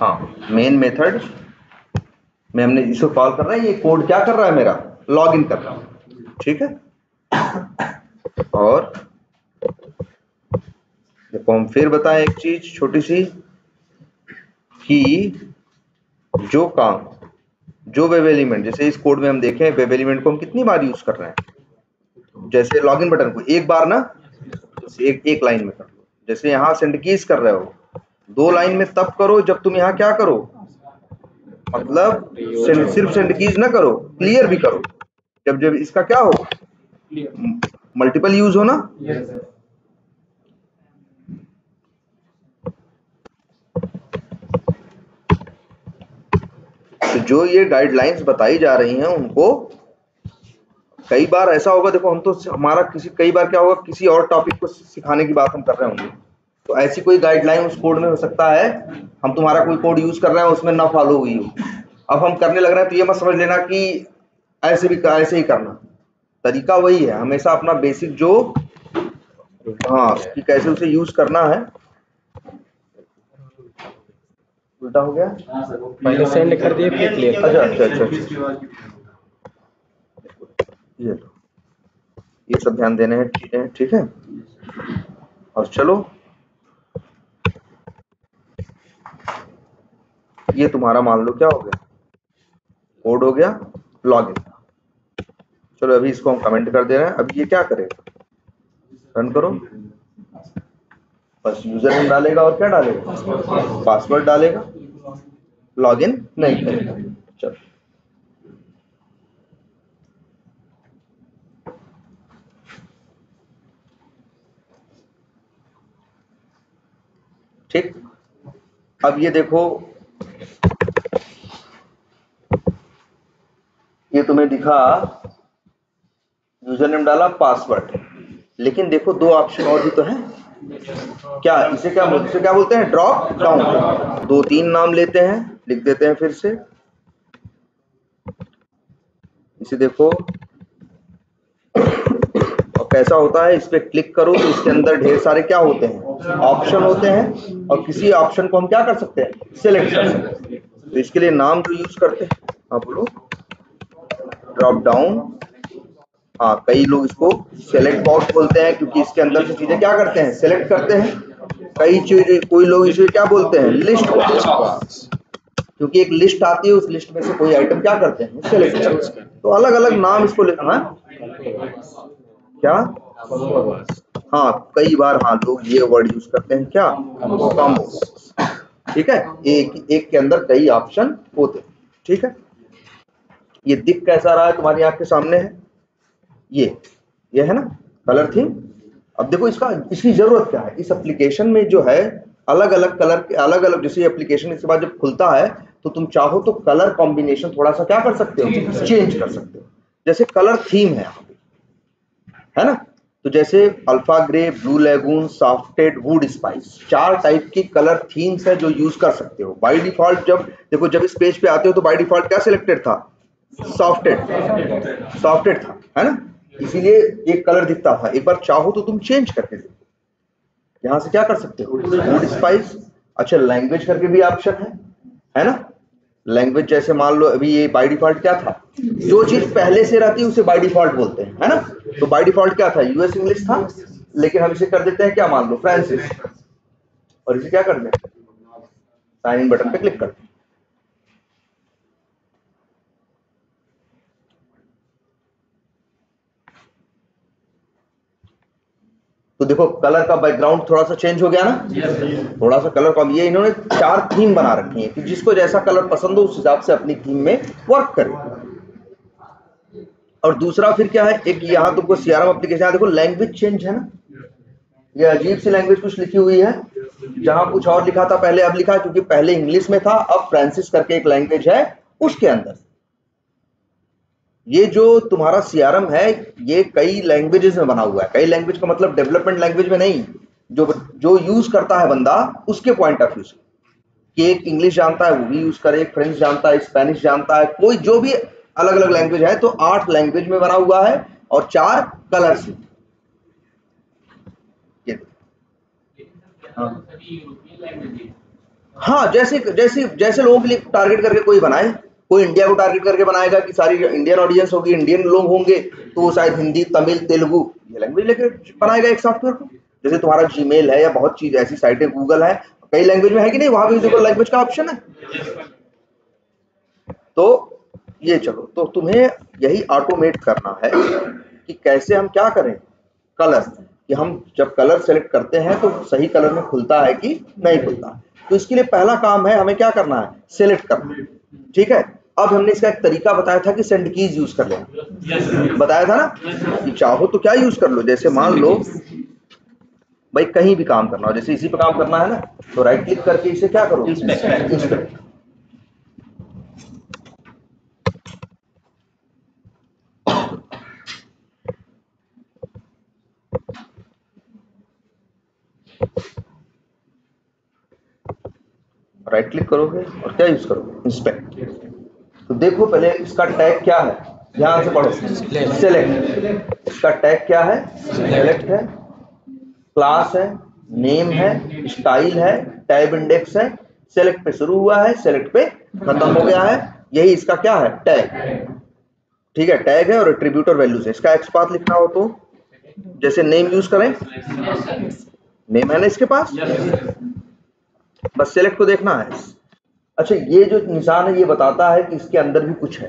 हाँ, main method में हमने इसको कॉल कर रहा है, ये कोड क्या कर रहा है मेरा, लॉग इन कर रहा है, ठीक है। और देखो हम फिर बताएं एक चीज छोटी सी, कि जो काम, जो वेब एलिमेंट, जैसे इस कोड में हम देखें वेब एलिमेंट को हम कितनी बार यूज कर रहे हैं, जैसे लॉगिन बटन को एक बार ना, एक लाइन में कर लो। जैसे यहाँ सेंड कीज कर रहे हो, 2 लाइन में तब करो जब तुम यहाँ क्या करो, मतलब सिर्फ सेंड कीज ना करो, क्लियर भी करो, जब जब इसका क्या हो, मल्टीपल यूज हो ना। तो जो ये गाइडलाइंस बताई जा रही हैं उनको, कई बार ऐसा होगा, देखो हम तो हमारा कई बार क्या होगा, किसी और टॉपिक को सिखाने की बात हम कर रहे होंगे, तो ऐसी कोई गाइडलाइन उस कोड में हो सकता है, हम तुम्हारा कोई कोड यूज कर रहे हैं उसमें ना फॉलो हुई हो, अब हम करने लग रहे हैं, तो ये मत समझ लेना कि ऐसे ही करना, तरीका वही है हमेशा अपना बेसिक जो, हाँ, कि कैसे उसे यूज करना है। उल्टा हो गया, पहले सेंड कर दिए फिर क्लियर। अच्छा, ये लो, ये सब ध्यान देने हैं चीजें, ठीक है। और चलो, ये तुम्हारा मान लो क्या हो गया, कोड हो गया, लॉगिन। चलो अभी इसको हम कमेंट कर दे रहे हैं, अभी ये क्या करेगा, रन करो, बस यूजर नेम डालेगा और क्या डालेगा, पासवर्ड डालेगा, लॉगिन नहीं करेगा। चलो ठीक, अब ये देखो, ये तुम्हें दिखा यूजर नेम डाला, पासवर्ड, लेकिन देखो 2 ऑप्शन और भी तो हैं, क्या इसे क्या बोलते हैं, ड्रॉप डाउन। 2-3 नाम लेते हैं, लिख देते हैं फिर से, इसे देखो, और कैसा होता है, इस पे क्लिक करो तो इसके अंदर ढेर सारे क्या होते हैं, ऑप्शन होते हैं, और किसी ऑप्शन को हम क्या कर सकते हैं, सिलेक्ट कर सकते हैं। तो इसके लिए नाम जो यूज करते हैं, हाँ बोलो, ड्रॉप डाउन, हाँ कई लोग इसको सेलेक्ट बॉक्स बोलते हैं, क्योंकि इसके अंदर से चीजें क्या करते हैं, सेलेक्ट करते हैं। कई चीजें, कोई लोग इसे क्या बोलते हैं, लिस्ट बॉक्स, क्योंकि एक लिस्ट आती है, उस लिस्ट में से कोई आइटम क्या करते हैं, सेलेक्ट करते हैं। तो अलग अलग नाम इसको लिखना, क्या, हाँ कई बार, हाँ लोग ये वर्ड यूज करते हैं, क्या, कॉम्बो, ठीक है, एक के अंदर कई ऑप्शन होते हैं, ठीक है। ये दिख कैसा रहा है, तुम्हारी आंख के सामने है, ये है ना कलर थीम। अब देखो इसकी जरूरत क्या है, इस एप्लीकेशन में जो है अलग अलग कलर के, अलग अलग, जैसे एप्लीकेशन इसके बाद जब खुलता है तो तुम चाहो तो कलर कॉम्बिनेशन थोड़ा सा क्या कर सकते हो, चेंज कर सकते हो। जैसे कलर थीम है यहाँ पे, है ना, तो जैसे alpha grey, blue lagoon, softed, wood spice, 4 type की कलर थीम्स है जो यूज कर सकते हो बाय डिफॉल्ट। जब देखो जब इस पेज पे आते हो तो बाय डिफॉल्ट क्या सिलेक्टेड था, सॉफ्टेड था, है ना, इसीलिए एक कलर दिखता था। एक बार चाहो तो तुम चेंज करके देखो, यहाँ से क्या कर सकते हो, वुड स्पाइस। अच्छा, लैंग्वेज करके भी ऑप्शन है ना, लैंग्वेज जैसे मान लो अभी ये बाय डिफॉल्ट क्या था, जो चीज पहले से रहती है उसे बाय डिफॉल्ट बोलते हैं, है ना। तो बाय डिफॉल्ट क्या था, यूएस इंग्लिश था, लेकिन हम इसे कर देते हैं क्या, मान लो फ्रांसिस, और इसे क्या कर दें, साइन इन बटन पे क्लिक कर दें। तो देखो कलर का बैकग्राउंड थोड़ा सा चेंज हो गया ना, थोड़ा सा कलर कम। ये इन्होंने 4 थीम बना रखी है कि जिसको जैसा कलर पसंद हो उस हिसाब से अपनी थीम में वर्क करे। और दूसरा फिर क्या है, एक यहाँ तुमको सीआरएम एप्लीकेशन, देखो लैंग्वेज चेंज है ना, ये अजीब सी लैंग्वेज कुछ लिखी हुई है, जहां कुछ और लिखा था पहले, अब लिखा है, क्योंकि पहले इंग्लिश में था, अब फ्रांसिस करके एक लैंग्वेज है उसके अंदर। ये जो तुम्हारा सीआरएम है ये कई लैंग्वेजेस में बना हुआ है, कई लैंग्वेज का मतलब डेवलपमेंट लैंग्वेज में नहीं, जो यूज करता है बंदा उसके पॉइंट ऑफ व्यू से, कि एक इंग्लिश जानता है वो भी यूज करे, एक फ्रेंच जानता है, स्पेनिश जानता है, कोई जो भी अलग अलग लैंग्वेज है, तो 8 लैंग्वेज में बना हुआ है और 4 कलर से। हाँ हाँ, जैसे जैसे जैसे लोगों के लिए टारगेट करके कोई बनाए, कोई इंडिया को टारगेट करके बनाएगा कि सारी इंडियन ऑडियंस होगी, इंडियन लोग होंगे, तो वो शायद हिंदी, तमिल, तेलुगु ये लैंग्वेज लेके बनाएगा एक सॉफ्टवेयर को। जैसे तुम्हारा जीमेल है या बहुत चीज ऐसी साइटें, गूगल है, कई लैंग्वेज में है कि नहीं, वहां भी देखो लैंग्वेज का ऑप्शन है। तो ये चलो, तो तुम्हें यही ऑटोमेट करना है कि कैसे हम क्या करें, कलर, कि हम जब कलर सेलेक्ट करते हैं तो सही कलर में खुलता है कि नहीं खुलता है। तो इसके लिए पहला काम है हमें क्या करना है, सेलेक्ट करना। ठीक है, अब हमने इसका एक तरीका बताया था कि सेंड कीज यूज कर लेना, बताया था ना कि चाहो तो क्या यूज कर लो। जैसे मान लो भाई कहीं भी काम करना हो, जैसे इसी पे काम करना है ना, तो राइट क्लिक करके इसे क्या करो, इंस्पेक्ट। राइट क्लिक करोगे और क्या यूज करोगे, इंस्पेक्ट। तो देखो पहले इसका टैग क्या है, ध्यान से पढ़ो, सेलेक्ट। इसका टैग क्या है, सेलेक्ट है, क्लास है, नेम है, स्टाइल है, टैब इंडेक्स है, सेलेक्ट पे शुरू हुआ है, सेलेक्ट पे खत्म हो गया है, यही इसका क्या है, टैग। ठीक है, टैग है और एट्रीब्यूट और वैल्यूज है। इसका एक्सपाथ लिखना हो तो जैसे नेम यूज करें, नेम है ना इसके पास, बस सेलेक्ट को देखना है। अच्छा, ये जो निशान है ये बताता है कि इसके अंदर भी कुछ है।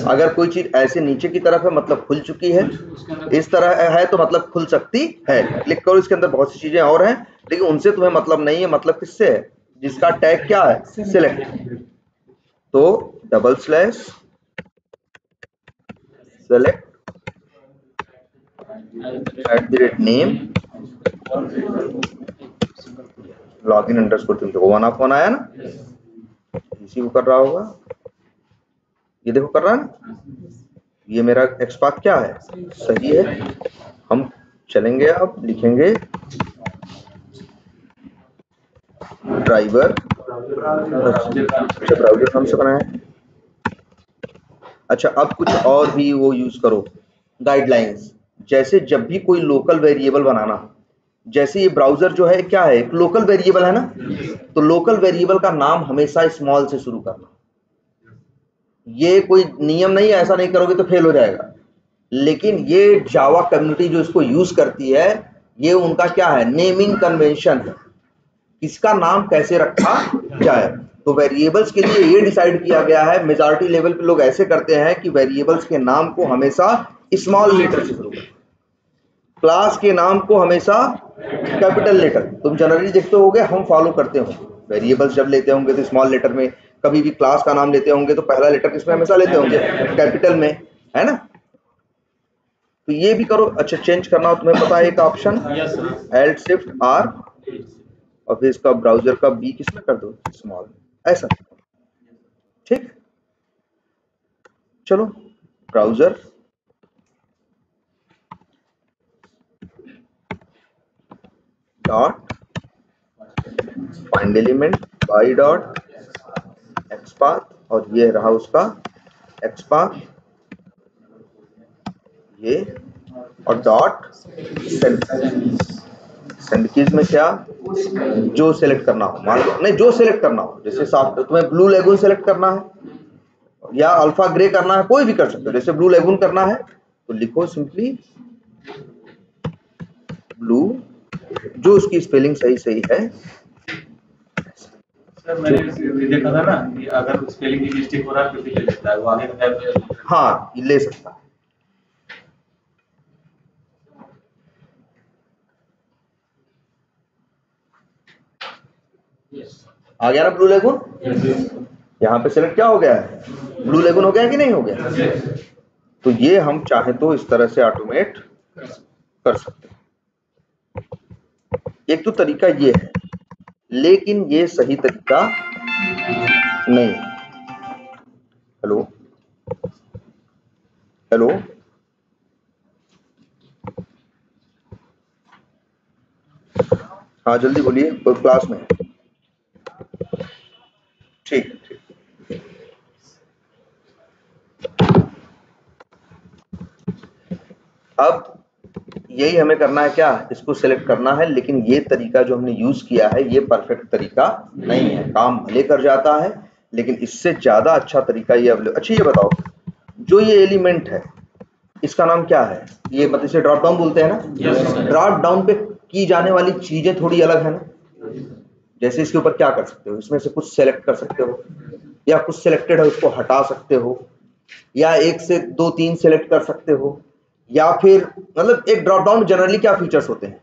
अगर कोई चीज ऐसे नीचे की तरफ है मतलब खुल चुकी है, इस तरह है तो मतलब खुल सकती है। क्लिक करो, इसके अंदर बहुत सी चीजें और हैं, लेकिन उनसे तुम्हें मतलब नहीं है। मतलब किससे है, जिसका टैग क्या है, सिलेक्ट। तो double slash select @name login underscore तुम देखो 1 आया ना, इसी को कर रहा होगा, ये देखो कर रहा है ना। ये मेरा एक्सपाथ क्या है, सही है। हम चलेंगे, अब लिखेंगे ड्राइवर, अच्छा ब्राउजर नाम से बनाया है। अच्छा, अब कुछ और भी वो यूज करो, गाइडलाइंस। जैसे जब भी कोई लोकल वेरिएबल बनाना, जैसे ये ब्राउजर जो है क्या है, एक लोकल वेरिएबल है ना, तो लोकल वेरिएबल का नाम हमेशा स्मॉल से शुरू करना। ये कोई नियम नहीं है, ऐसा नहीं करोगे तो फेल हो जाएगा। लेकिन ये जावा कम्युनिटी जो इसको यूज करती है, ये उनका क्या है, नेमिंग कन्वेंशन है, इसका नाम कैसे रखा जाए। तो वेरिएबल्स के लिए ये डिसाइड किया गया है, मेजॉरिटी लेवल पे लोग ऐसे करते हैं कि वेरिएबल्स के नाम को हमेशा स्मॉल लेटर से शुरू करें, क्लास के नाम को हमेशा कैपिटल लेटर। तुम जनरली देखते होगे, हम फॉलो करते हो, वेरिएबल्स जब लेते होंगे तो स्मॉल लेटर में, कभी भी क्लास का नाम लेते होंगे तो पहला लेटर किसमें हमेशा लेते होंगे, कैपिटल में, है ना। तो ये भी करो। अच्छा, चेंज करना हो तुम्हें पता है एक ऑप्शन, Alt Shift R, और फिर इसका ब्राउजर का बी किसमें कर दो, स्मॉल, ऐसा। ठीक, चलो browser dot find element by dot XPath, और ये रहा उसका एक्सपाथ, ये, और डॉट सेंड। सेंड कीज में क्या, जो सेलेक्ट करना हो, मान लो नहीं, जो सेलेक्ट करना हो, जैसे साफ तुम्हें ब्लू लेगून सेलेक्ट करना है या अल्फा ग्रे करना है, कोई भी कर सकते हो। जैसे ब्लू लेगून करना है तो लिखो सिंपली ब्लू, जो उसकी स्पेलिंग सही सही है। सर मैंने देखा था ना कि अगर स्पेलिंग की मिस्टेक हो रहा है तो भी ले लेता है वो आगे का, हाँ, ये ले सकता है। आ गया ना ब्लू लेगून, यहाँ पे सेलेक्ट क्या हो गया है, ब्लू लेगून हो गया कि नहीं हो गया। तो ये हम चाहे तो इस तरह से ऑटोमेट कर सकते हैं। एक तो तरीका ये है, लेकिन ये सही तरीका नहीं। हेलो हेलो, हाँ जल्दी बोलिए, कोई क्लास में। ठीक ठीक। अब यही हमें करना है, क्या इसको सिलेक्ट करना है। लेकिन ये तरीका जो हमने यूज किया है ये परफेक्ट तरीका नहीं है, काम भले कर जाता है लेकिन इससे ज्यादा अच्छा तरीका ये अवेलेबल। अच्छा ये बताओ, जो ये एलिमेंट है इसका नाम क्या है? ये मतलब इसे ड्रॉप डाउन बोलते हैं ना। ड्रॉप डाउन पे की जाने वाली चीजें थोड़ी अलग है ना। जैसे इसके ऊपर क्या कर सकते हो, इसमें से कुछ सेलेक्ट कर सकते हो, या कुछ सिलेक्टेड है उसको हटा सकते हो, या एक से दो तीन सेलेक्ट कर सकते हो, या फिर मतलब एक ड्रॉप डाउन जनरली क्या फीचर्स होते हैं,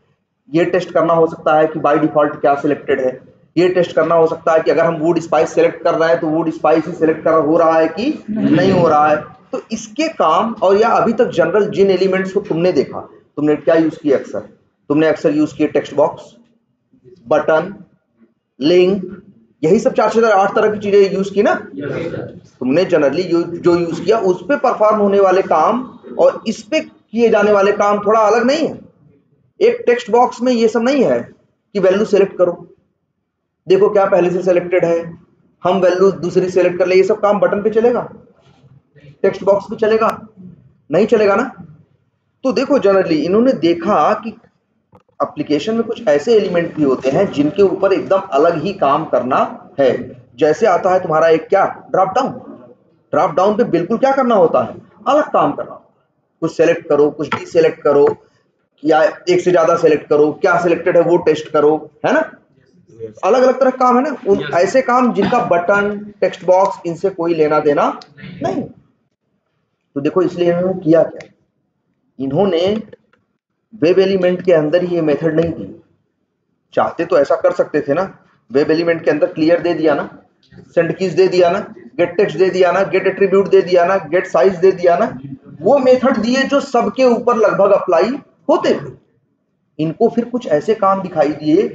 ये टेस्ट करना हो सकता है कि बाय डिफॉल्ट क्या सिलेक्टेड है, ये टेस्ट करना हो सकता है कि अगर हम वुड स्पाइस सेलेक्ट कर रहे हैं तो वुड स्पाइस ही सिलेक्ट कर हो रहा है कि नहीं हो रहा है। तो इसके काम, और या अभी तक जनरल जिन एलिमेंट्स को तुमने देखा, तुमने क्या यूज किया अक्सर, तुमने अक्सर यूज किए टेक्स्ट बॉक्स, बटन, लिंक, यही सब 4 से 8 तरह की चीजें यूज की ना। तुमने जनरली जो यूज किया उस पे परफॉर्म होने वाले काम और इस पे किए जाने वाले काम थोड़ा अलग नहीं है। एक टेक्स्ट बॉक्स में ये सब नहीं है कि वैल्यू सेलेक्ट करो, देखो क्या पहले से सेलेक्टेड है, हम वैल्यू दूसरी सेलेक्ट कर ले, ये सब काम बटन पे चलेगा, टेक्स्ट बॉक्स पे चलेगा नहीं चलेगा ना। तो देखो जनरली इन्होंने देखा कि एप्लीकेशन में कुछ ऐसे एलिमेंट भी होते हैं जिनके ऊपर एकदम अलग ही काम करना है। जैसे आता है तुम्हारा एक क्या, ड्रॉप डाउन। ड्रॉप डाउन पे बिल्कुल क्या करना होता है, अलग काम करना होता है। कुछ सेलेक्ट करो, कुछ डीसेलेक्ट करो, या एक से ज्यादा सेलेक्ट करो, क्या सिलेक्टेड है वो टेस्ट करो, है ना। अलग अलग तरह का काम है ना, उन ऐसे काम जिनका बटन, टेक्स्ट बॉक्स इनसे कोई लेना देना नहीं। तो देखो इसलिए इन्होंने किया क्या, इन्होंने वेब एलिमेंट के अंदर ही ये मेथड नहीं दी। चाहते तो ऐसा कर सकते थे ना, वेब एलिमेंट के अंदर क्लियर दे दिया ना, सेंड कीज दे दिया ना, गेट टेक्स्ट दे दिया ना, गेट एट्रीब्यूट दे दिया ना, गेट साइज दे दिया ना, वो मेथड दिए जो सबके ऊपर लगभग अप्लाई होते थे। इनको फिर कुछ ऐसे काम दिखाई दिए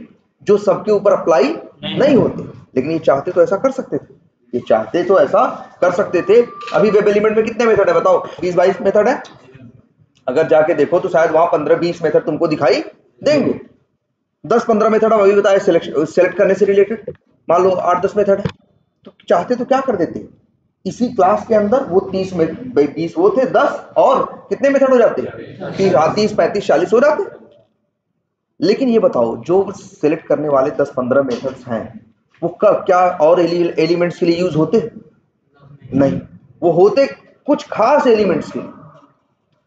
जो सबके ऊपर अप्लाई नहीं होते। लेकिन ये चाहते तो ऐसा कर सकते थे, ये चाहते तो ऐसा कर सकते थे। अभी वेब एलिमेंट में कितने मेथड है बताओ, 20-22 मेथड है। अगर जाके देखो तो शायद वहां 15-20 मेथड तुमको दिखाई देंगे। 10-15 मेथड हम अभी बताए सेलेक्ट करने से रिलेटेड, मान लो 8-10 मेथड है। तो चाहते तो क्या कर देते, इसी क्लास के अंदर वो 30 में 20 वो थे 10 और कितने मेथड हो जाते, 30-35-40 हो जाते। लेकिन ये बताओ जो सिलेक्ट करने वाले 10-15 मेथड्स हैं वो क्या और एलिमेंट्स के लिए यूज होते नहीं, वो होते कुछ खास एलिमेंट्स के लिए।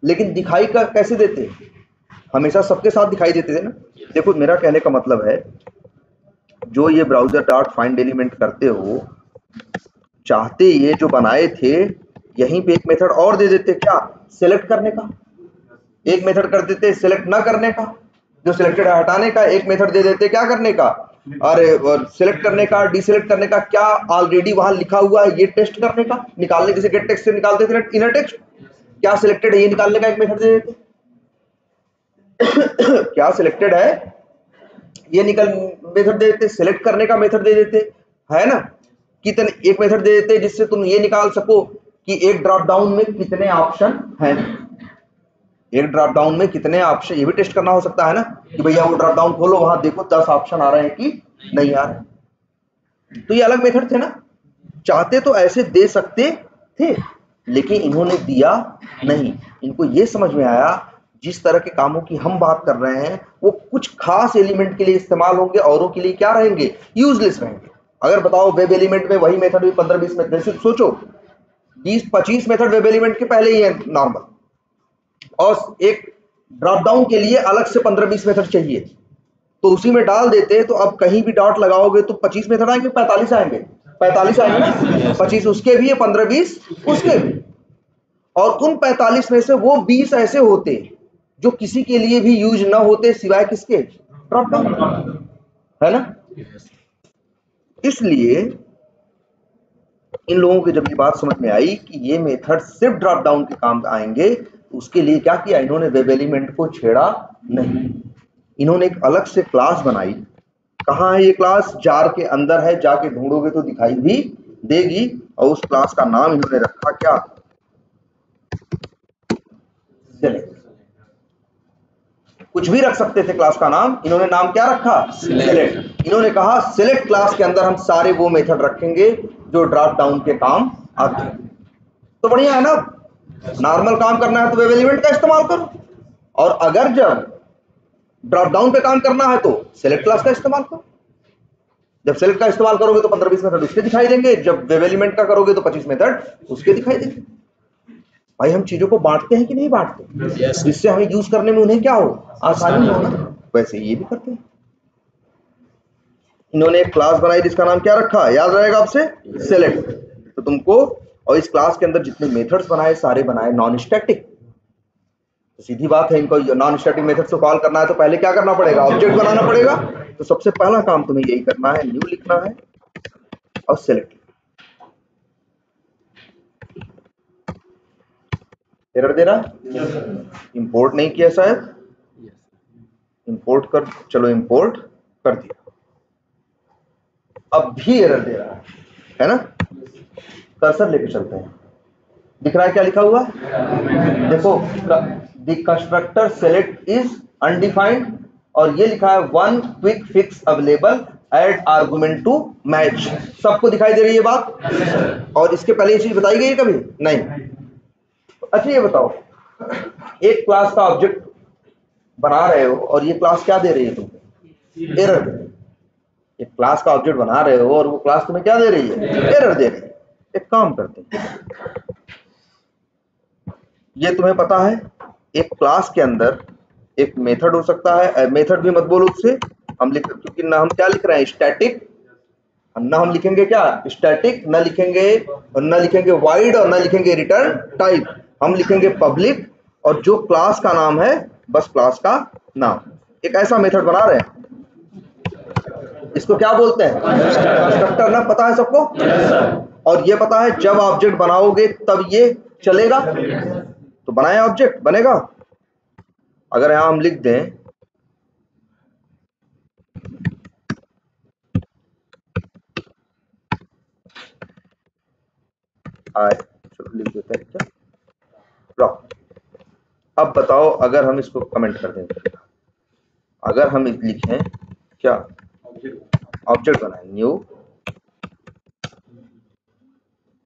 लेकिन दिखाई का कैसे देते, हमेशा सबके साथ दिखाई देते थे ना। देखो मेरा कहने का मतलब है, जो ये ब्राउजर डॉट फाइंड एलिमेंट करते हो, चाहते ये जो बनाए थे यहीं पे एक मेथड और दे देते, क्या, सिलेक्ट करने का। एक मेथड कर देते सिलेक्ट ना करने का, जो सिलेक्टेड है हटाने का। एक मेथड दे देते क्या करने का, अरे सिलेक्ट करने का, डीसिलेक्ट करने का। क्या ऑलरेडी वहां लिखा हुआ है ये टेस्ट करने का, निकालने, जैसे गेट टेक्स्ट से निकालते थे इनर टेक्स्ट, क्या सिलेक्टेड है ये निकालने का एक मेथड दे देते। क्या सिलेक्टेड है ये निकल मेथड दे देते, सिलेक्ट करने का मेथड दे देते, है ना। कितने एक मेथड दे देते जिससे तुम ये निकाल सको कि एक ड्रॉप डाउन में कितने ऑप्शन हैं, एक ड्रॉप डाउन में कितने ऑप्शन, ये भी टेस्ट करना हो सकता है ना कि भैया वो ड्रॉप डाउन खोलो वहां देखो 10 ऑप्शन आ रहे हैं कि नहीं आ रहे। तो ये अलग मेथड थे ना, चाहते तो ऐसे दे सकते थे लेकिन इन्होंने दिया नहीं। इनको ये समझ में आया जिस तरह के कामों की हम बात कर रहे हैं वो कुछ खास एलिमेंट के लिए इस्तेमाल होंगे, औरों के लिए क्या रहेंगे, यूजलेस रहेंगे। अगर बताओ वेब एलिमेंट में वही मेथड भी 15-20 मेथड, सोचो 20-25 मेथड वेब एलिमेंट के पहले ही है नॉर्मल, और एक ड्रॉप डाउन के लिए अलग से 15-20 मेथड चाहिए, तो उसी में डाल देते। तो अब कहीं भी डॉट लगाओगे तो 25 मेथड आएंगे, 45 आएंगे, 45 आएंगे ना, 25 उसके भी है, 15-20 उसके भी। और उन 45 में से वो 20 ऐसे होते जो किसी के लिए भी यूज ना होते सिवाय किसके, ड्रॉप डाउन, है ना। इसलिए इन लोगों को जब ये बात समझ में आई कि ये मेथड सिर्फ ड्रॉप डाउन के काम आएंगे, तो उसके लिए क्या किया इन्होंने, वेब एलिमेंट को छेड़ा नहीं। इन्होंने एक अलग से क्लास बनाई। कहाँ है ये क्लास, जार के अंदर है, जाके ढूंढोगे तो दिखाई भी देगी। और उस क्लास का नाम इन्होंने रखा क्या, सिलेक्ट। कुछ भी रख सकते थे क्लास का नाम, इन्होंने नाम क्या रखा, सिलेक्ट। इन्होंने कहा सिलेक्ट क्लास के अंदर हम सारे वो मेथड रखेंगे जो ड्रॉप डाउन के काम आते हैं। तो बढ़िया है ना, नॉर्मल काम करना है तो वेब एलिमेंट का इस्तेमाल करो, और अगर जब ड्रॉप डाउन पे काम करना है तो सेलेक्ट क्लास का इस्तेमाल करो। जब सेलेक्ट का इस्तेमाल करोगे तो 15-20 मेथड उसके दिखाई देंगे, जब वेब एलिमेंट का करोगे तो 25 मेथड उसके दिखाई देंगे। भाई हम चीजों को बांटते हैं कि नहीं बांटते, जिससे हमें यूज करने में उन्हें क्या हो, आसानी हो ना। वैसे ये भी करते हैं। इन्होंने एक क्लास बनाई जिसका नाम क्या रखा, याद रहेगा आपसे, सेलेक्ट। तो तुमको, और इस क्लास के अंदर जितने मेथड्स बनाए सारे बनाए नॉन स्टैटिक। तो सीधी बात है, इनको नॉन स्टैटिक मेथड्स को कॉल करना है तो पहले क्या करना पड़ेगा, ऑब्जेक्ट बनाना पड़ेगा। तो सबसे पहला काम तुम्हें यही करना है, न्यू लिखना है और सेलेक्ट। एरर दे रहा, इंपोर्ट नहीं किया शायद, इंपोर्ट कर, चलो इंपोर्ट कर दिया, अब भी एरर दे रहा है ना। कर्सर लेके चलते हैं, दिख रहा है क्या लिखा हुआ, देखो the constructor select is undefined, और ये लिखा है one quick fix available add argument to match. सबको दिखाई दे रही है बात, और इसके पहले ये चीज बताई गई है कभी नहीं। अच्छा ये बताओ, एक क्लास का ऑब्जेक्ट बना रहे हो और ये क्लास क्या दे रही है तुमको, एरर। एक क्लास का ऑब्जेक्ट बना रहे हो और वो क्लास तुम्हें क्या दे रही है, एरर दे रही है। एक काम करते हैं, ये तुम्हें पता है एक क्लास के अंदर एक मेथड हो सकता है, मेथड भी मत बोलो उससे, हम लिख, क्योंकि ना हम क्या लिख रहे हैं स्टैटिक, ना हम लिखेंगे क्या स्टैटिक, ना लिखेंगे, और ना लिखेंगे वाइड, और ना लिखेंगे रिटर्न टाइप, हम लिखेंगे पब्लिक, और जो क्लास का नाम है बस क्लास का नाम। एक ऐसा मेथड बना रहे हैं, इसको क्या बोलते हैं, कंस्ट्रक्टर ना, पता है सबको। और ये पता है जब ऑब्जेक्ट बनाओगे तब ये चलेगा, तो बनाया ऑब्जेक्ट बनेगा। अगर यहां हम लिख दें आए, चलो लिख देते हैं क्या, रॉक। अब बताओ अगर हम इसको कमेंट कर दें, अगर हम लिखें क्या, ऑब्जेक्ट बनाए न्यू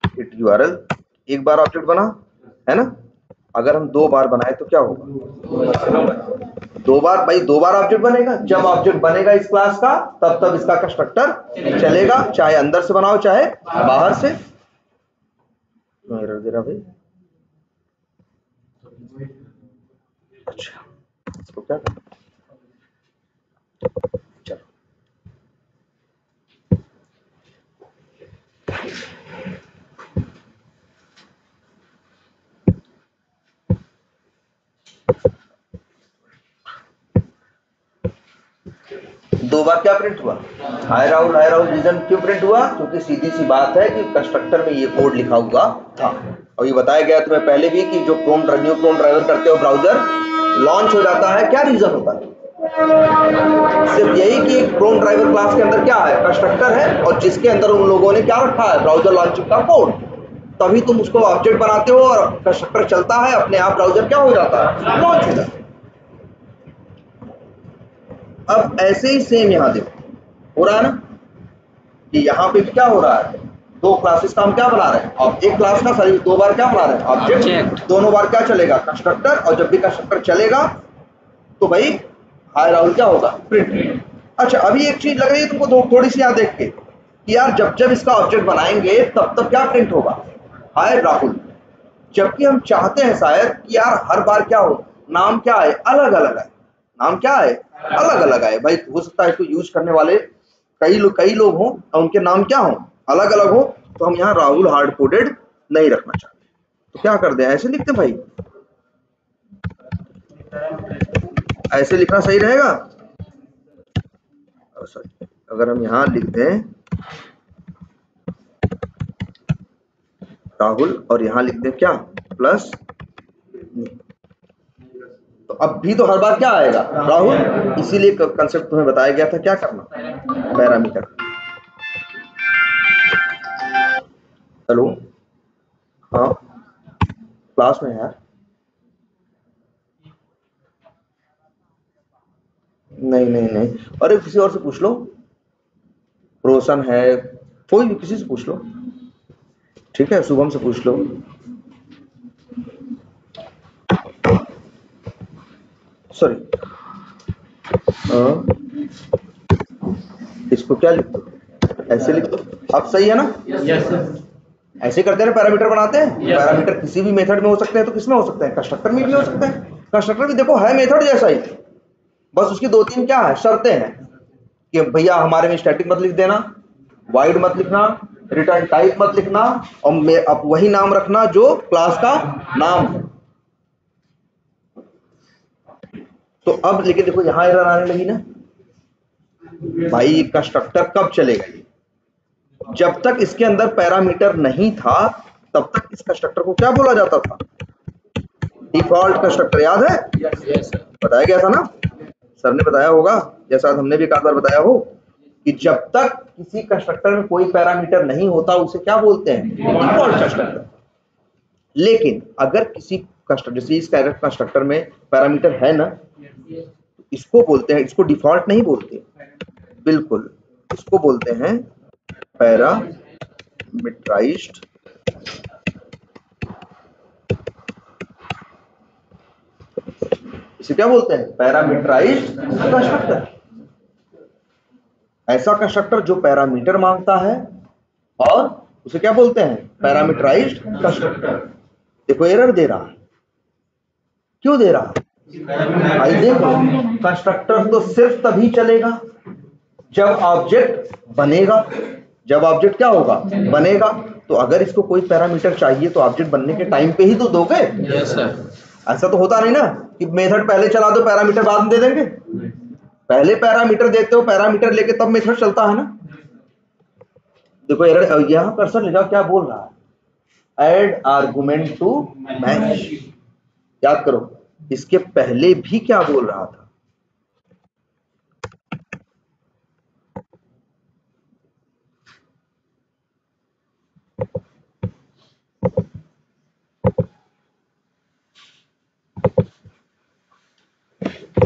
इट यूआरएल, एक बार ऑब्जेक्ट बना है ना, अगर हम 2 बार बनाए तो क्या होगा, 2 बार, भाई 2 बार ऑब्जेक्ट बनेगा। जब ऑब्जेक्ट बनेगा इस क्लास का तब तब इसका कंस्ट्रक्टर चलेगा, चाहे अंदर से बनाओ चाहे बाहर से। एरर दे रहा भाई, अच्छा इसको क्या करना, चलो 2 बार क्या प्रिंट हुआ, हाय राहुल रीजन क्यों प्रिंट हुआ, क्योंकि सीधी सी बात है कि कंस्ट्रक्टर में ये कोड लिखा हुआ था। और ये बताया गया तुम्हें पहले भी कि जो क्रोम न्यू क्रोम ड्राइवर करते हो ब्राउजर लॉन्च हो जाता है, क्या रीजन होता है, सिर्फ यही कि एक क्रोम ड्राइवर क्लास के अंदर क्या है, कंस्ट्रक्टर है, और जिसके अंदर उन लोगों ने क्या रखा है, ब्राउजर लॉन्चिंग का कोड। तभी तुम उसको ऑब्जेक्ट बनाते हो और कंस्ट्रक्टर चलता है, अपने आप ब्राउजर क्या हो जाता है, लॉन्च हो जाता है। अब ऐसे ही सेम यहां देखो हो रहा है ना, कि यहाँ पे भी क्या हो रहा है, 2 क्लासेस का हम क्या बना रहे हैं, और एक क्लास का सॉरी 2 बार क्या बना रहे हैं, ऑब्जेक्ट। दोनों बार क्या चलेगा, कंस्ट्रक्टर, और जब भी कंस्ट्रक्टर चलेगा तो भाई हाय राहुल क्या होगा, प्रिंट। अच्छा अभी एक चीज लग रही है तुमको थोड़ी सी यहाँ देख के कि यार जब जब इसका ऑब्जेक्ट बनाएंगे तब तब क्या प्रिंट होगा, हाय राहुल। जबकि हम चाहते हैं शायद कि यार हर बार क्या हो, नाम क्या है, अलग अलग है, नाम क्या है, अलग अलग है। भाई हो सकता है इसको यूज करने वाले कई लोग हों और उनके नाम क्या हो, अलग अलग हो, तो हम यहाँ राहुल हार्ड कोडेड नहीं रखना चाहते, तो क्या कर दें, ऐसे लिखते भाई, ऐसे लिखना सही रहेगा। अगर हम यहाँ लिख दें राहुल और यहाँ लिख दें क्या प्लस, तो अब भी तो हर बार क्या आएगा, राहुल। इसीलिए कंसेप्ट तुम्हें बताया गया था क्या करना, पैरामीटर। हेलो, हाँ क्लास में है यार, नहीं, अरे किसी और से पूछ लो, रोशन है, कोई भी किसी से पूछ लो, ठीक है, शुभम से पूछ लो। सॉरी, इसको क्या लिख दो, ऐसे लिख दो। अब सही है ना? Yes sir. ऐसे करते हैं, पैरामीटर बनाते हैं। पैरामीटर किसी भी मेथड में हो सकते हैं, तो किसमें हो सकते हैं? कंस्ट्रक्टर में भी हो सकते हैं। कंस्ट्रक्टर भी देखो है मेथड जैसा ही, बस उसकी दो तीन क्या है शर्तें हैं कि भैया हमारे में स्टैटिक मत लिख देना, वाइड मत लिखना, रिटर्न टाइप मत लिखना, और अब वही नाम रखना जो क्लास का नाम है। तो अब लेकिन देखो यहां एरर आने लगी ना भाई। कंस्ट्रक्टर कब चलेगा? जब तक इसके अंदर पैरामीटर नहीं था तब तक इस कंस्ट्रक्टर को क्या बोला जाता था? Default constructor. याद है? बताया गया था ना, सर ने बताया होगा, जैसा हमने भी एक बार बताया हो कि जब तक किसी कंस्ट्रक्टर में कोई पैरामीटर नहीं होता उसे क्या बोलते हैं? Default constructor. लेकिन अगर किसी कंस्ट्रक्टर, जैसे इस कंस्ट्रक्टर में पैरामीटर है ना, इसको बोलते हैं, इसको डिफॉल्ट नहीं बोलते, बिल्कुल इसको बोलते हैं पैरामीटराइज्ड इसे क्या बोलते हैं? Parameterized constructor. ऐसा कंस्ट्रक्टर जो पैरामीटर मांगता है और उसे क्या बोलते हैं? Parameterized constructor. देखो एरर दे रहा है, क्यों दे रहा है? भाई देखो, कंस्ट्रक्टर तो सिर्फ तभी चलेगा जब ऑब्जेक्ट बनेगा। जब ऑब्जेक्ट क्या होगा? बनेगा। तो अगर इसको कोई पैरामीटर चाहिए तो ऑब्जेक्ट बनने के टाइम पे ही तो दोगे। Yes sir. ऐसा तो होता नहीं ना कि मेथड पहले चला दो, पैरामीटर बाद में दे देंगे। पहले पैरामीटर देते हो, पैरामीटर लेके तब मेथड चलता है ना। देखो एरर, यहां कर्सर ले जाओ, क्या बोल रहा है? Add argument to match. याद करो, इसके पहले भी क्या बोल रहा था?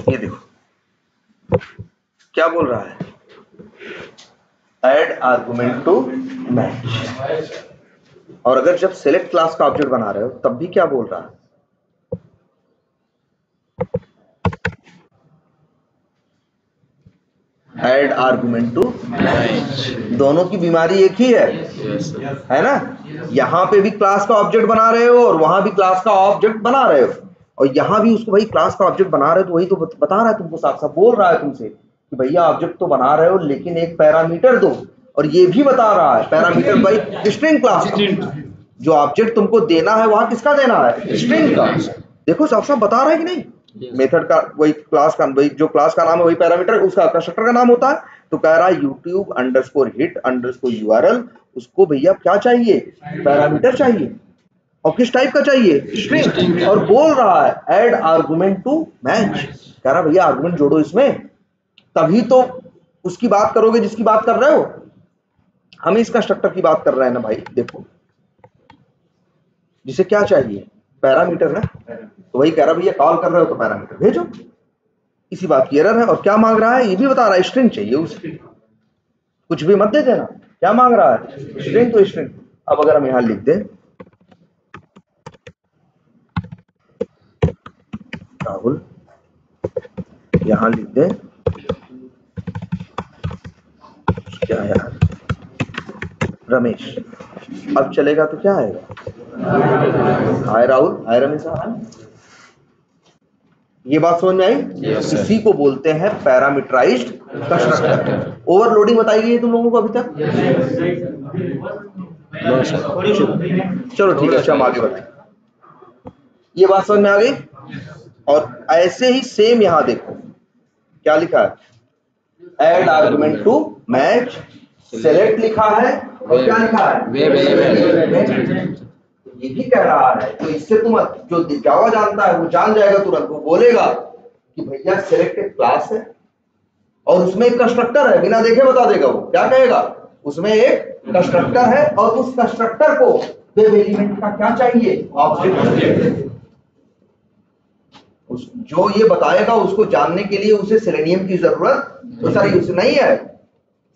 ये देखो क्या बोल रहा है? Add argument to match. और अगर जब सेलेक्ट क्लास का ऑब्जेक्ट बना रहे हो तब भी क्या बोल रहा है? Add argument to match. दोनों की बीमारी एक ही है ना? यहां पे भी क्लास का ऑब्जेक्ट बना रहे हो और वहां भी क्लास का ऑब्जेक्ट बना रहे हो, और यहां भी उसको भाई क्लास का ऑब्जेक्ट बना रहे हो, तो वही तो बता रहा है तुमको, साफ साफ बोल रहा है तुमसे कि भैया ऑब्जेक्ट तो बना रहे हो लेकिन एक पैरामीटर दो। और ये भी बता रहा है पैरामीटर भाई स्ट्रिंग क्लास का। जो ऑब्जेक्ट तुमको देना है वहां किसका देना है? स्ट्रिंग का। देखो साफ साफ बता रहा है कि नहीं? मेथड का वही क्लास का, वही जो क्लास का नाम है वही पैरामीटर उसका कंस्ट्रक्टर का नाम होता है। तो कह रहा है YouTube_hit_URL, उसको भैया क्या चाहिए? पैरामीटर चाहिए। और किस टाइप का चाहिए? स्ट्रिंग। और बोल रहा है ऐड आर्गुमेंट टू मैच। कह रहा भैया आर्गुमेंट जोड़ो इसमें, तभी तो उसकी बात करोगे जिसकी बात कर रहे हो। हम इस कंस्ट्रक्टर की बात कर रहे हैं ना भाई। देखो जिसे क्या चाहिए? पैरामीटर ना। तो वही कह रहा भैया कॉल कर रहे हो तो पैरामीटर भेजो। इसी बात की एरर है। और क्या मांग रहा है? ये भी बता रहा है स्ट्रिंग चाहिए उसे, कुछ भी मत दे देना। क्या मांग रहा है? स्ट्रिंग। तो स्ट्रिंग। अब अगर हम यहां लिख दें राहुल, यहां लिख दें क्या यार रमेश, अब चलेगा तो क्या आएगा? हाय राहुल, हाय रमेश। ये बात समझ में आई? इसी को बोलते हैं पैरामीटराइज्ड कंस्ट्रक्टर। ओवरलोडिंग बताई गई है तुम लोगों को अभी तक? चलो ठीक है, अच्छा हम आगे बढ़ते हैं। ये बात समझ में आ गई? और ऐसे ही सेम यहां देखो क्या लिखा है? Add argument to match, select लिखा है और क्या लिखा है? Web element. ये भी कह रहा है तो इससे तुम जो जावा जानता है वो जान जाएगा तुरंत। वो बोलेगा कि भैया सेलेक्ट एक क्लास है और उसमें एक कंस्ट्रक्टर है, बिना देखे बता देगा। वो क्या कहेगा? उसमें एक कंस्ट्रक्टर है और उस कंस्ट्रक्टर को वेब एलिमेंट का क्या चाहिए? ऑब्जेक्ट। जो ये बताएगा उसको जानने के लिए उसे सेलेनियम की जरूरत तो सारी उसे नहीं है।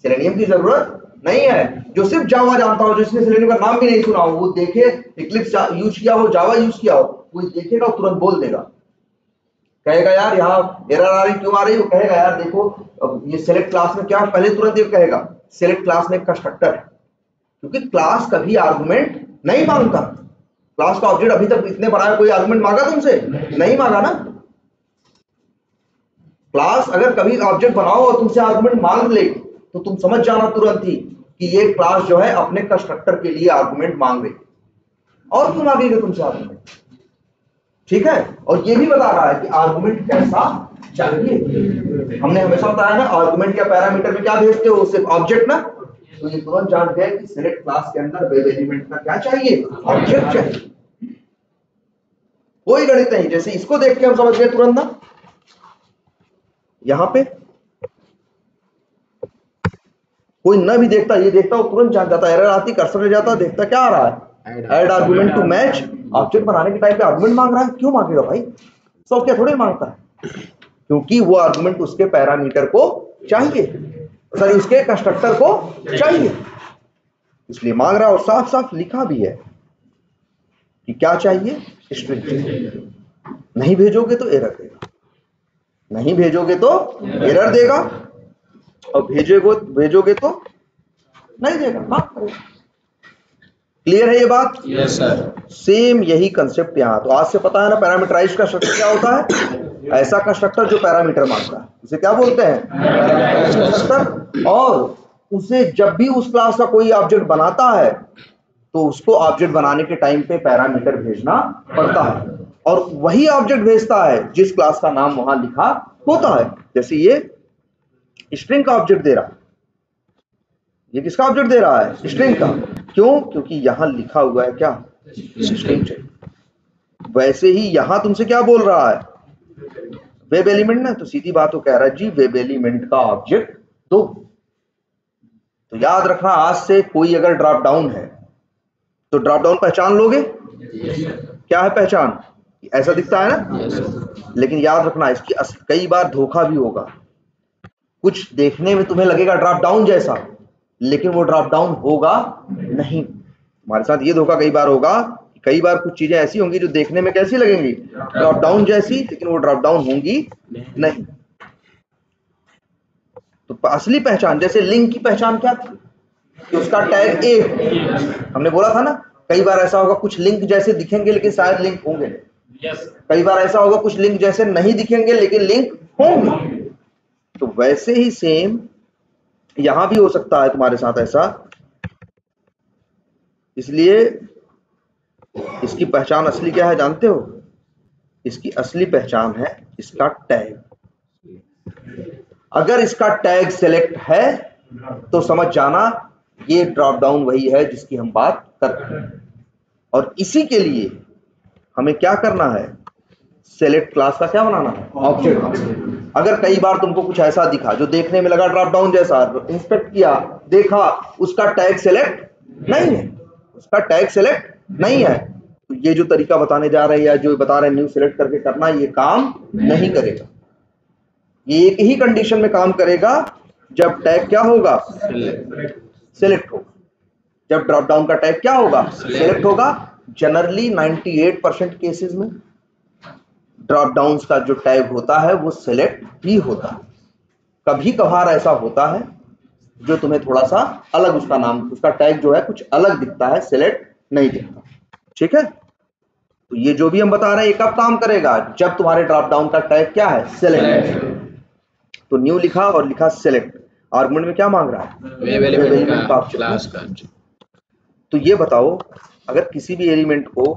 सेलेनियम की जरूरत नहीं है। जो सिर्फ जावा जानता हो, जिसने सेलेनियम का नाम भी नहीं सुना हो, वो देखे इक्लिप्स यूज किया हो, जावा यूज किया हो, वो देखेगा तुरंत बोल देगा कहेगा यार यहाँ एरर आ रही, क्यों आ रही, वो कहेगा यार देखो अब ये सेलेक्ट क्लास में क्या, पहले तुरंत ये कहेगा सेलेक्ट क्लास में एक कंस्ट्रक्टर है, क्योंकि क्लास कभी आर्गुमेंट नहीं मांगता। क्लास का ऑब्जेक्ट अभी तक इतने बनाया कोई आर्गुमेंट मांगा तुमसे? नहीं मांगा ना। क्लास अगर कभी ऑब्जेक्ट बनाओ और तुमसे आर्गुमेंट मांग ले तो तुम समझ जाना तुरंत ही कि ये क्लास जो है अपने कंस्ट्रक्टर के लिए आर्गुमेंट मांग रही, और क्यों मांगेगी तुमसे आर्गुमेंट, ठीक है। और ये भी बता रहा है कि आर्गुमेंट कैसा चाहिए। हमने हमेशा बताया ना आर्गुमेंट या पैरामीटर में क्या भेजते हो, सिर्फ ऑब्जेक्ट ना, तो ये तुरंत जान गए कि सिलेक्ट क्लास के अंदर वेब एलिमेंट का क्या चाहिए, ऑब्जेक्ट चाहिए, कोई गणित नहीं। जैसे इसको देख के हम समझ गए तुरंत ना, यहां पे कोई न भी देखता, ये देखता वो तुरंत जान जाता, एरर आती कर्सर ले जाता, देखता क्या आ रहा है, add argument to match. Object बनाने के टाइम पे आर्गुमेंट मांग रहा है, क्यों मांगेगा भाई, सब क्या थोड़े मांगता है, क्योंकि वो आर्गुमेंट उसके पैरामीटर को चाहिए, सॉरी उसके कंस्ट्रक्टर को चाहिए, इसलिए मांग रहा है। और साफ साफ लिखा भी है कि क्या चाहिए, स्ट्रिंग चाहिए। नहीं भेजोगे तो एरर देगा, नहीं भेजोगे तो एरर देगा, और भेजोगे तो नहीं देगा, हाँ करेगा। क्लियर है ये बात? Yes sir. सेम यही कंसेप्ट यहाँ, तो आज से पता है ना पैरामीटराइज्ड कंस्ट्रक्टर क्या होता है, ऐसा कंस्ट्रक्टर जो पैरामीटर मांगता है उसे क्या बोलते हैं, कंस्ट्रक्टर। और उसे जब भी उस क्लास का कोई ऑब्जेक्ट बनाता है तो उसको ऑब्जेक्ट बनाने के टाइम पे पैरामीटर भेजना पड़ता है, और वही ऑब्जेक्ट भेजता है जिस क्लास का नाम वहां लिखा होता है। जैसे ये स्ट्रिंग का ऑब्जेक्ट दे रहा है, ये किसका ऑब्जेक्ट दे रहा है, स्ट्रिंग का, क्यों, क्योंकि यहां लिखा हुआ है क्या, स्ट्रिंग चाहिए। वैसे ही यहां तुमसे क्या बोल रहा है, वेब एलिमेंट ना, तो सीधी बात वो कह रहा है जी वेब एलिमेंट का ऑब्जेक्ट दो। तो याद रखना आज से कोई अगर ड्रॉप डाउन है तो ड्रॉप डाउन पहचान लोगे, क्या है पहचान, ऐसा दिखता है ना। लेकिन याद रखना इसकी कई बार धोखा भी होगा, कुछ देखने में तुम्हें लगेगा ड्रॉप डाउन जैसा, लेकिन वो ड्रॉप डाउन होगा नहीं। हमारे साथ ये धोखा कई बार होगा, कई बार कुछ चीजें ऐसी होंगी जो देखने में कैसी लगेंगी, ड्रॉप डाउन जैसी, लेकिन वो ड्रॉप डाउन होंगी नहीं। तो असली पहचान, जैसे लिंक की पहचान क्या थी कि उसका टैग ए, हमने बोला था ना, कई बार ऐसा होगा कुछ लिंक जैसे दिखेंगे लेकिन शायद लिंक होंगे नहीं, कई बार ऐसा होगा कुछ लिंक जैसे नहीं दिखेंगे लेकिन लिंक होंगे। तो वैसे ही सेम यहां भी हो सकता है तुम्हारे साथ ऐसा, इसलिए इसकी पहचान असली क्या है जानते हो, इसकी असली पहचान है इसका टैग। अगर इसका टैग सेलेक्ट है तो समझ जाना ये ड्रॉप डाउन वही है जिसकी हम बात कर रहे हैं। और इसी के लिए हमें क्या करना है, सेलेक्ट क्लास का क्या बनाना है, ऑब्जेक्ट। अगर कई बार तुमको कुछ ऐसा दिखा जो देखने में लगा ड्रॉप डाउन जैसा, इंस्पेक्ट किया देखा उसका टैग सेलेक्ट नहीं है, उसका टैग सेलेक्ट नहीं है, तो ये जो तरीका बताने जा रहे हैं या जो बता रहे हैं न्यू सेलेक्ट करके करना, ये काम नहीं करेगा। ये एक ही कंडीशन में काम करेगा जब टैग क्या होगा, सेलेक्ट होगा। जब ड्रॉप डाउन का टैग क्या होगा, सेलेक्ट होगा। जनरली 98% केसेस में ड्रॉप डाउन का जो टैग होता है वो सेलेक्ट ही होता है। कभी कभार ऐसा होता है जो तुम्हें थोड़ा सा अलग उसका नाम, उसका टैग जो है कुछ अलग दिखता है, सेलेक्ट नहीं दिखता, ठीक है। तो ये जो भी हम बता रहे हैं ये कब काम करेगा, जब तुम्हारे ड्रॉप डाउन का टैग क्या है, सेलेक्ट। तो न्यू लिखा और लिखा सेलेक्ट, आर्गुमेंट में क्या मांग रहा है, वेब एलिमेंट का क्लास का। तो ये बताओ अगर किसी भी एलिमेंट को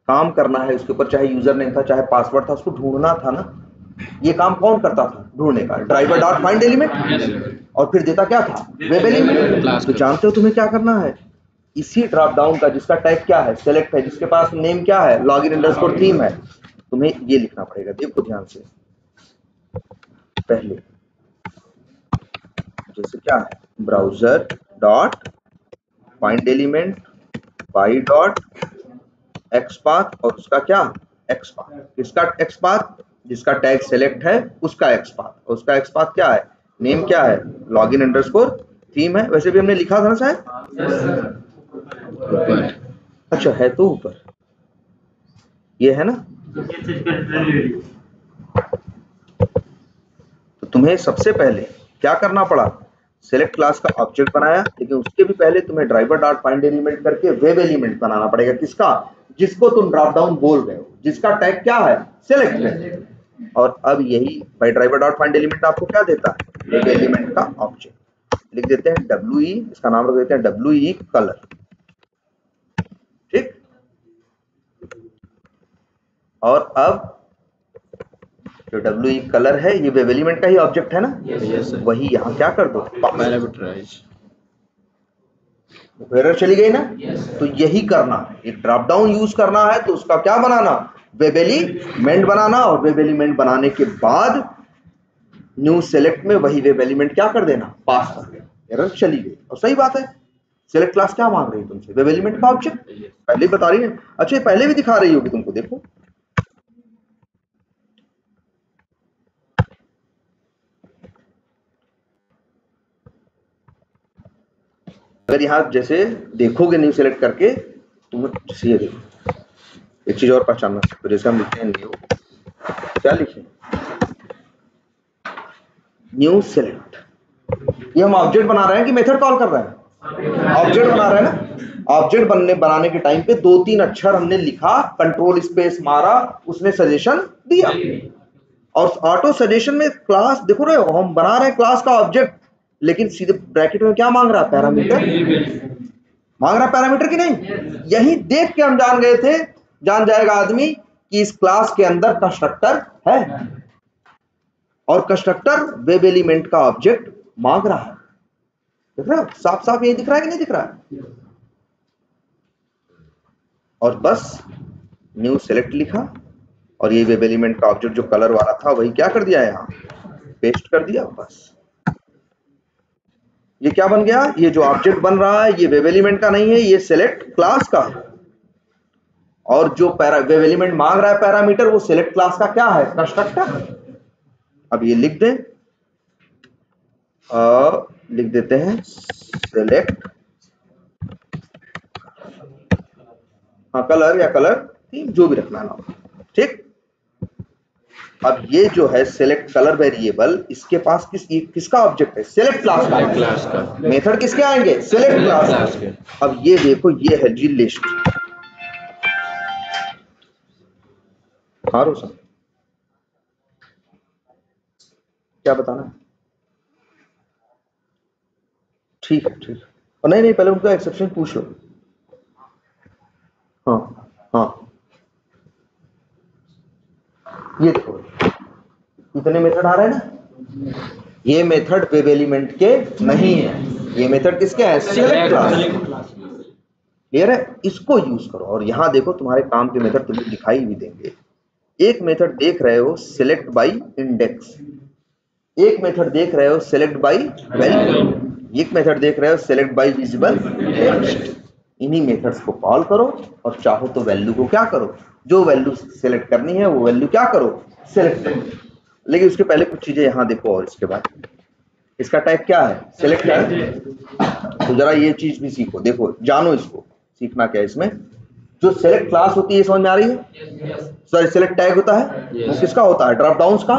काम करना है, उसके ऊपर चाहे यूजर नेम था चाहे पासवर्ड था, उसको ढूंढना था ना, ये काम कौन करता था, ढूंढने का, ड्राइवर डॉट फाइंड एलिमेंट, और फिर देता क्या था, वेब एलिमेंट। तो जानते हो तुम्हें क्या करना है, इसी ड्रॉप डाउन का जिसका टैग क्या है, सेलेक्ट है, जिसके पास नेम क्या है, लॉगिन अंडरस्कोर थीम है, तुम्हें ये लिखना पड़ेगा। देखो ध्यान से, पहले जैसे क्या है, browser dot find element by dot XPath, और उसका क्या, एक्सपाथ, इसका एक्सपाथ, जिसका टैग सेलेक्ट है उसका एक्सपाथ, और उसका एक्सपाथ क्या है, नेम क्या है, लॉगिन अंडरस्कोर थीम है। वैसे भी हमने लिखा था ना शायद, अच्छा है तो ऊपर ये है ना, तुम्हें सबसे पहले क्या करना पड़ा, सेलेक्ट क्लास का ऑब्जेक्ट बनाया, लेकिन उसके भी पहले तुम्हें ड्राइवर डॉट फाइंड एलिमेंट करके वेब एलिमेंट बनाना पड़ेगा। किसका? जिसको तुम ड्रॉप डाउन बोल रहे हो, जिसका टैग क्या है, सेलेक्ट है। और अब यही by driver dot find element आपको क्या देता है, वेब एलिमेंट का ऑब्जेक्ट। लिख देते हैं WE, इसका नाम रख देते हैं WE कलर। ठीक, और अब जो WE कलर है ये वेब एलिमेंट का ही ऑब्जेक्ट है ना, वही यहाँ क्या कर दो, पैरामीटराइज। एरर चली गई ना। तो यही करना है, एक ड्रॉप डाउन यूज करना है तो उसका क्या बनाना, वेब एलिमेंट बनाना, और वेब एलिमेंट बनाने के बाद न्यू सेलेक्ट में वही वेब एलिमेंट क्या कर देना, पास कर देना। एरर चली गई। और सही बात है, सेलेक्ट क्लास क्या मांग रही है तुमसे, वेब एलिमेंट का ऑब्जेक्ट। पहले ही बता रही है, अच्छा पहले भी दिखा रही होगी तुमको, देखो अगर यहाँ जैसे देखोगे न्यू सेलेक्ट करके, तुम जैसे ये देखो, एक चीज और पहचानना, तो जैसे हम लिखते हैं न्यू, क्या लिखें, न्यू सेलेक्ट, ये हम ऑब्जेक्ट बना रहे हैं कि मेथड कॉल कर रहे हैं, ऑब्जेक्ट बना रहे हैं ना। ऑब्जेक्ट बनाने के टाइम पे 2-3 अक्षर हमने लिखा, कंट्रोल स्पेस मारा, उसने सजेशन दिया। और ऑटो सजेशन में क्लास देखो रहे हो, हम बना रहे हैं क्लास का ऑब्जेक्ट, लेकिन सीधे ब्रैकेट में क्या मांग रहा है, पैरामीटर मांग रहा है, पैरामीटर की नहीं। यही देख के हम जान गए थे, जान जाएगा आदमी कि इस क्लास के अंदर कंस्ट्रक्टर है, और कंस्ट्रक्टर वेब एलिमेंट का ऑब्जेक्ट मांग रहा है। देख रहे हो, साफ साफ यही दिख रहा है कि नहीं दिख रहा है। और बस न्यू सेलेक्ट लिखा, और ये वेब एलिमेंट का ऑब्जेक्ट जो कलर वाला था वही क्या कर दिया, यहाँ पेस्ट कर दिया। बस ये क्या बन गया, ये जो ऑब्जेक्ट बन रहा है ये वेब एलिमेंट का नहीं है, ये सेलेक्ट क्लास का है। और जो वेब एलिमेंट मांग रहा है पैरामीटर, वो सेलेक्ट क्लास का क्या है, कंस्ट्रक्टर। अब ये लिख दें, लिख देते हैं सेलेक्ट, हाँ कलर या कलर थीम, जो भी रखना है। ठीक, अब ये जो है सेलेक्ट कलर वेरिएबल, इसके पास किसका ऑब्जेक्ट है, सेलेक्ट क्लास का। मेथड किसके आएंगे, सेलेक्ट क्लास के। अब ये देखो, ये है जी लिस्ट। हाँ रोशन, क्या बताना है? ठीक है, ठीक है। और नहीं पहले उनका एक्सेप्शन पूछ लो। हाँ हाँ, ये देखो इतने मेथड आ रहे हैं ना, ये मेथड वेब एलिमेंट के नहीं है, ये मेथड किसके हैं, सेलेक्ट क्लास। क्लियर है, इसको यूज करो। और यहाँ देखो तुम्हारे काम के मेथड तुम्हें दिखाई भी देंगे। एक मेथड देख रहे हो सेलेक्ट बाई इंडेक्स, एक मेथड देख रहे हो सेलेक्ट बाई वैल्यू, एक मेथड देख रहे हो सेलेक्ट बाई विजिबल टेक्स्ट। इन्हीं मेथड्स को कॉल करो, और चाहो तो वैल्यू को क्या करो, जो वैल्यू सेलेक्ट करनी है वो वैल्यू क्या करो, सेलेक्ट करो। लेकिन उसके पहले कुछ चीजें यहाँ देखो, और इसके बाद इसका टैग क्या है, सेलेक्ट है। तो जरा ये चीज भी सीखो, देखो जानो इसको, सीखना क्या है इसमें। जो सेलेक्ट क्लास होती है समझ में आ रही है, सॉरी सेलेक्ट टैग होता है, वो किसका होता है, ड्रॉप डाउन्स का।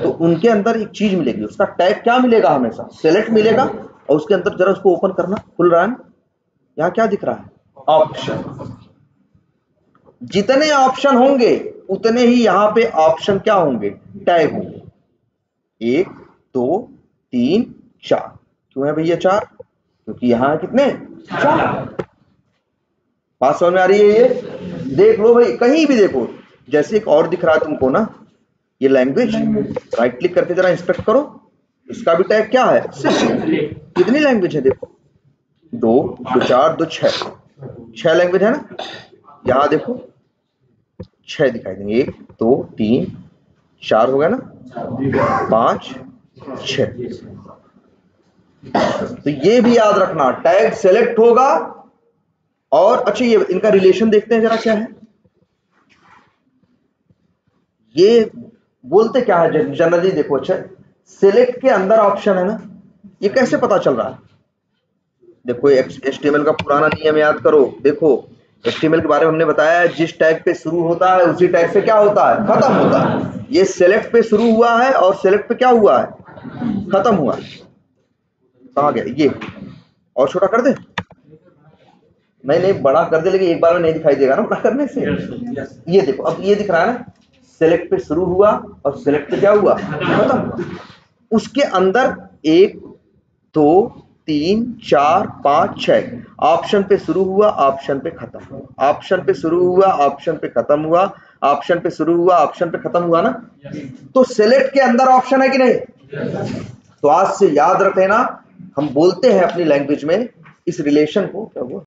तो उनके अंदर एक चीज मिलेगी, उसका टैग क्या मिलेगा, हमेशा सेलेक्ट मिलेगा। और उसके अंदर जरा उसको ओपन करना, खुल रहा है, यहाँ क्या दिख रहा है, ऑप्शन। जितने ऑप्शन होंगे उतने ही यहाँ पे ऑप्शन क्या होंगे, टैग होंगे। 1 2 3 4, क्यों है भैया 4, क्योंकि यहाँ कितने 4। बात समझ में आ रही है, ये देख लो भाई, कहीं भी देखो। जैसे एक और दिख रहा है तुमको ना, ये लैंग्वेज, राइट क्लिक करके जरा इंस्पेक्ट करो, इसका भी टैग क्या है, कितनी लैंग्वेज है देखो, 2 2 4 2 6 लैंग्वेज है ना। यहाँ देखो 6 दिखाई देंगे, 1 2 3 4 हो गया ना, 5 6। तो ये भी याद रखना, टैग सेलेक्ट होगा। और अच्छा ये इनका रिलेशन देखते हैं जरा क्या है, ये बोलते क्या है जनरली, देखो अच्छा सेलेक्ट के अंदर ऑप्शन है ना, ये कैसे पता चल रहा है। देखो HTML का पुराना नियम याद करो, देखो HTML के बारे में हमने बताया है, जिस टैग पे शुरू होता है उसी टैग से क्या होता है, खत्म होता है। ये सेलेक्ट पे शुरू हुआ है और सेलेक्ट पे क्या हुआ है, खत्म हुआ, कहाँ गया ये, और छोटा कर दे, नहीं बड़ा कर दे, लेकिन एक बार में नहीं दिखाई देगा ना बड़ा करने से। ये देखो अब ये दिख रहा है ना, सेलेक्ट पे शुरू हुआ और सेलेक्ट पे क्या हुआ, खत्म हुआ। उसके अंदर 1 2 3 4 5 6 ऑप्शन पे शुरू हुआ, ऑप्शन पे खत्म हुआ, ऑप्शन पे शुरू हुआ, ऑप्शन पे खत्म हुआ, ऑप्शन पे शुरू हुआ, ऑप्शन पे खत्म हुआ ना। तो सेलेक्ट के अंदर ऑप्शन है कि नहीं? तो आज से याद रख लेना, हम बोलते हैं अपनी लैंग्वेज में इस रिलेशन को, क्या हुआ,